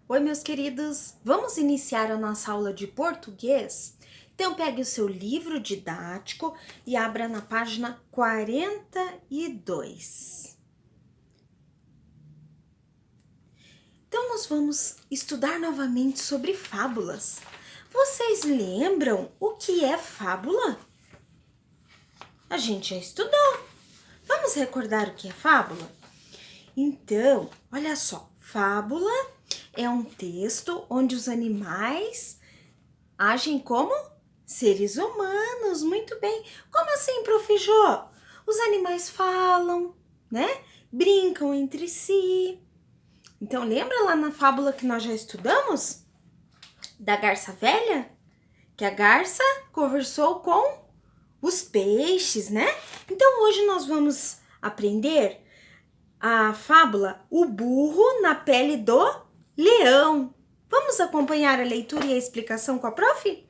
Oi, meus queridos! Vamos iniciar a nossa aula de português? Então, pegue o seu livro didático e abra na página 42. Então, nós vamos estudar novamente sobre fábulas. Vocês lembram o que é fábula? A gente já estudou. Vamos recordar o que é fábula? Então, olha só, fábula é um texto onde os animais agem como seres humanos. Muito bem. Como assim, Prof. Jô? Os animais falam, né? Brincam entre si. Então, lembra lá na fábula que nós já estudamos? Da garça velha? Que a garça conversou com os peixes, né? Então, hoje nós vamos aprender a fábula O Burro na Pele do Leão. Vamos acompanhar a leitura e a explicação com a prof?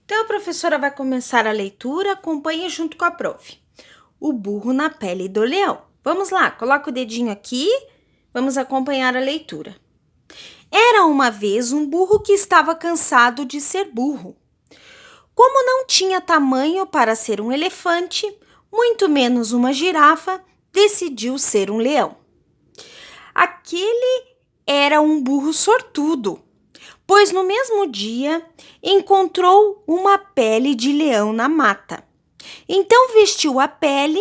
Então, a professora vai começar a leitura, acompanhe junto com a prof. O Burro na Pele do Leão. Vamos lá, coloca o dedinho aqui, vamos acompanhar a leitura. Era uma vez um burro que estava cansado de ser burro. Como não tinha tamanho para ser um elefante, muito menos uma girafa, decidiu ser um leão. Aquele era um burro sortudo, pois no mesmo dia encontrou uma pele de leão na mata. Então vestiu a pele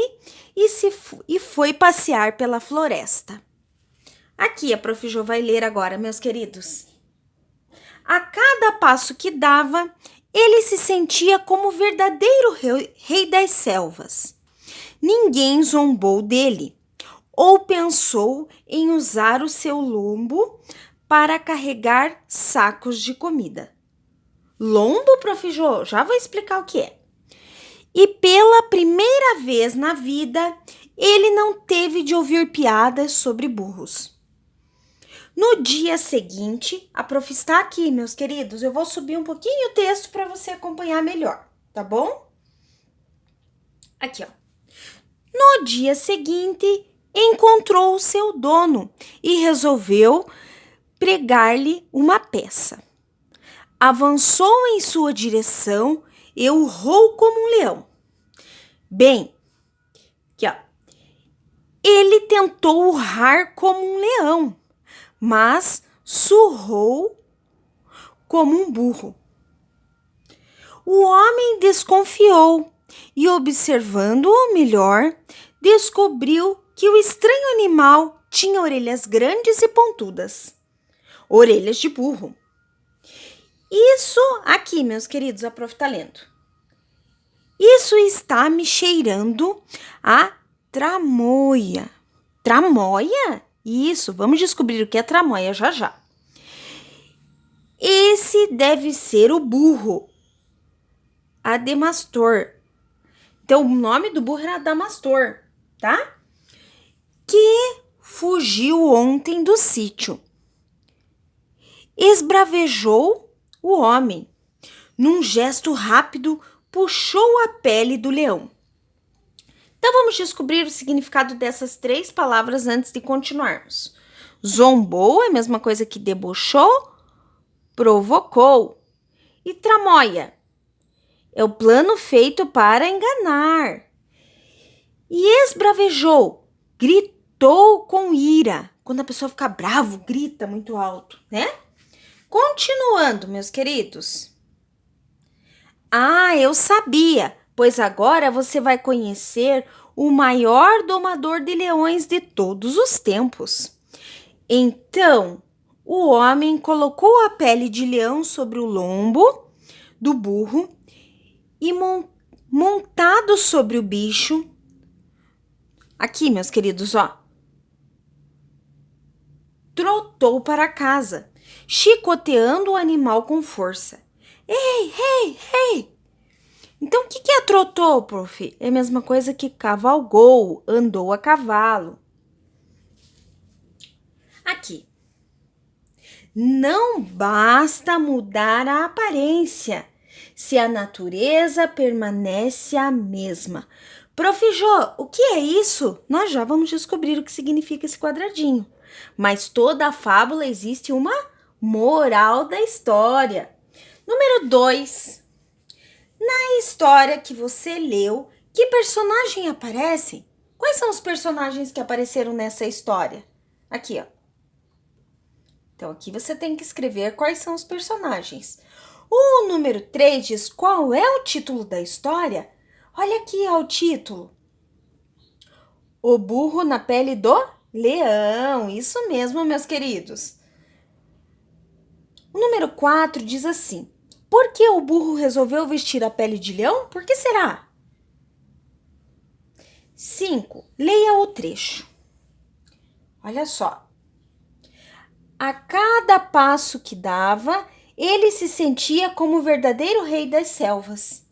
e foi passear pela floresta. Aqui a Prof. Jô vai ler agora, meus queridos. A cada passo que dava, ele se sentia como o verdadeiro rei das selvas. Ninguém zombou dele ou pensou em usar o seu lombo para carregar sacos de comida. Lombo, Prof. Jô? Já vou explicar o que é. E pela primeira vez na vida, ele não teve de ouvir piadas sobre burros. No dia seguinte, a prof está aqui, meus queridos. Eu vou subir um pouquinho o texto para você acompanhar melhor, tá bom? Aqui, ó. No dia seguinte, encontrou o seu dono e resolveu pregar-lhe uma peça. Avançou em sua direção e urrou como um leão. Bem, aqui, ó. Ele tentou urrar como um leão, mas surrou como um burro. O homem desconfiou e, observando-o melhor, descobriu que o estranho animal tinha orelhas grandes e pontudas. Orelhas de burro. Isso aqui, meus queridos, a prof tá lendo. Isso está me cheirando a tramóia. Tramóia? Isso, vamos descobrir o que é tramóia já já. Esse deve ser o burro, Adamastor. Então, o nome do burro era Adamastor, tá? Que fugiu ontem do sítio. Esbravejou o homem. Num gesto rápido, puxou a pele do leão. Então, vamos descobrir o significado dessas três palavras antes de continuarmos. Zombou é a mesma coisa que debochou, provocou. E tramóia é o plano feito para enganar. E esbravejou, gritou com ira. Quando a pessoa fica bravo, grita muito alto, né? Continuando, meus queridos. Ah, eu sabia, pois agora você vai conhecer o maior domador de leões de todos os tempos. Então, o homem colocou a pele de leão sobre o lombo do burro e, montado sobre o bicho, aqui, meus queridos, ó, trotou para casa, chicoteando o animal com força. Ei, ei, ei! Então, o que é trotou, prof? É a mesma coisa que cavalgou, andou a cavalo. Aqui. Não basta mudar a aparência, se a natureza permanece a mesma. Prof. Jô, o que é isso? Nós já vamos descobrir o que significa esse quadradinho. mas toda a fábula existe uma moral da história. Número 2. Na história que você leu, que personagem aparece? Quais são os personagens que apareceram nessa história? Aqui, ó. Então, aqui você tem que escrever quais são os personagens. O número 3 diz qual é o título da história. Olha aqui, ó, o título. O burro na pele do leão. Isso mesmo, meus queridos. O número 4 diz assim: por que o burro resolveu vestir a pele de leão? Por que será? 5. Leia o trecho. Olha só. A cada passo que dava, ele se sentia como o verdadeiro rei das selvas.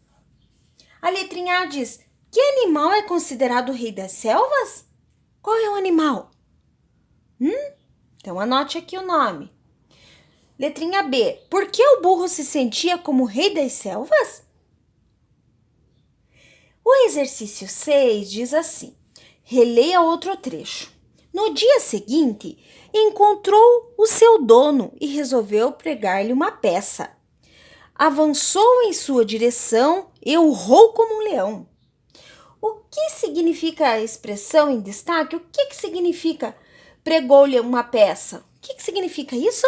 A letrinha A diz: que animal é considerado o rei das selvas? Qual é o animal? Então anote aqui o nome. Letrinha B. Por que o burro se sentia como o rei das selvas? O exercício 6 diz assim: releia outro trecho. No dia seguinte, encontrou o seu dono e resolveu pregar-lhe uma peça. Avançou em sua direção e urrou como um leão. O que significa a expressão em destaque? O que significa pregou-lhe uma peça? O que significa isso?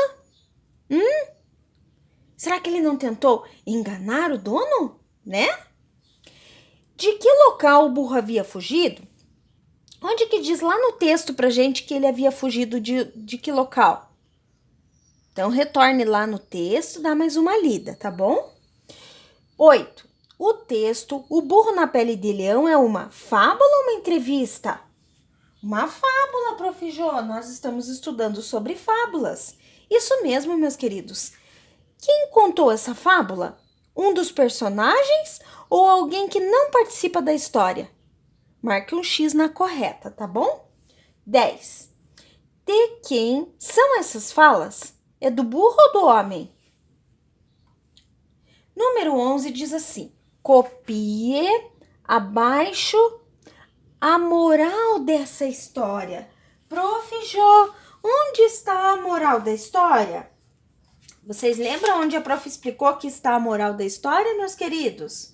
Será que ele não tentou enganar o dono, né? De que local o burro havia fugido? Onde que diz lá no texto pra gente que ele havia fugido de que local? Então, retorne lá no texto, dá mais uma lida, tá bom? 8. O texto, o burro na pele de leão, é uma fábula ou uma entrevista? Uma fábula, Prof. Jô. Nós estamos estudando sobre fábulas. Isso mesmo, meus queridos. Quem contou essa fábula? Um dos personagens ou alguém que não participa da história? Marque um X na correta, tá bom? 10. De quem são essas falas? É do burro ou do homem? Número 11 diz assim: copie abaixo a moral dessa história. Prof. Jô, onde está a moral da história? Vocês lembram onde a prof explicou que está a moral da história, meus queridos?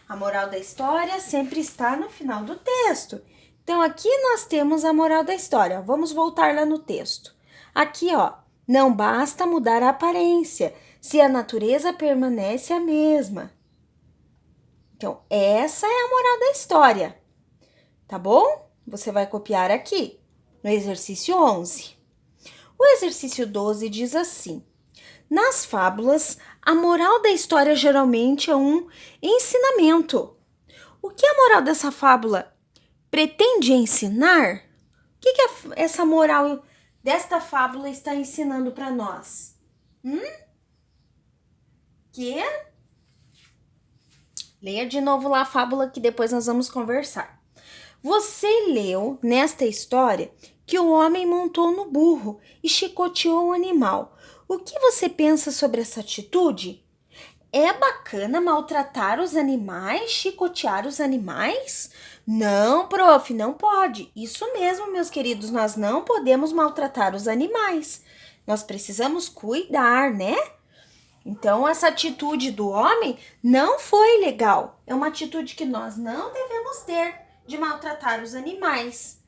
A moral da história sempre está no final do texto. Então, aqui nós temos a moral da história. Vamos voltar lá no texto. Aqui, ó, não basta mudar a aparência, se a natureza permanece a mesma. Então, essa é a moral da história, tá bom? Você vai copiar aqui, no exercício 11. O exercício 12 diz assim: nas fábulas, a moral da história geralmente é um ensinamento. O que a moral dessa fábula pretende ensinar? O que essa moral desta fábula está ensinando para nós? Leia de novo lá a fábula que depois nós vamos conversar. Você leu nesta história que o homem montou no burro e chicoteou o animal. O que você pensa sobre essa atitude? É bacana maltratar os animais, chicotear os animais? Não, prof, não pode. Isso mesmo, meus queridos, nós não podemos maltratar os animais. Nós precisamos cuidar, né? Então, essa atitude do homem não foi legal. É uma atitude que nós não devemos ter de maltratar os animais.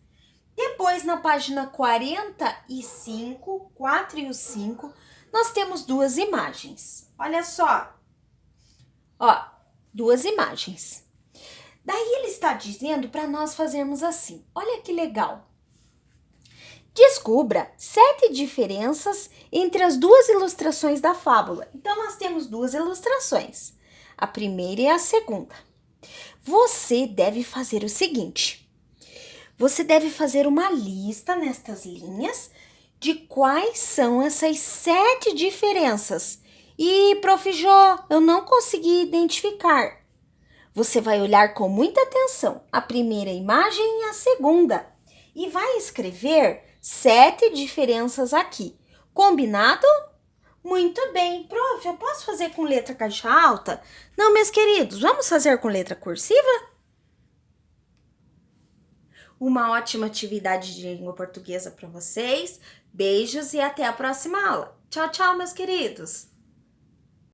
Depois, na página 45, 4 e o 5, nós temos duas imagens. Olha só. Ó, duas imagens. Daí ele está dizendo para nós fazermos assim. Olha que legal. Descubra 7 diferenças entre as duas ilustrações da fábula. Então, nós temos duas ilustrações. A primeira e a segunda. Você deve fazer o seguinte. Você deve fazer uma lista nestas linhas de quais são essas 7 diferenças. E, Prof. Jô, eu não consegui identificar. Você vai olhar com muita atenção a primeira imagem e a segunda. E vai escrever 7 diferenças aqui. Combinado? Muito bem. Prof, eu posso fazer com letra caixa alta? Não, meus queridos, vamos fazer com letra cursiva? uma ótima atividade de língua portuguesa para vocês. Beijos e até a próxima aula. Tchau, tchau, meus queridos!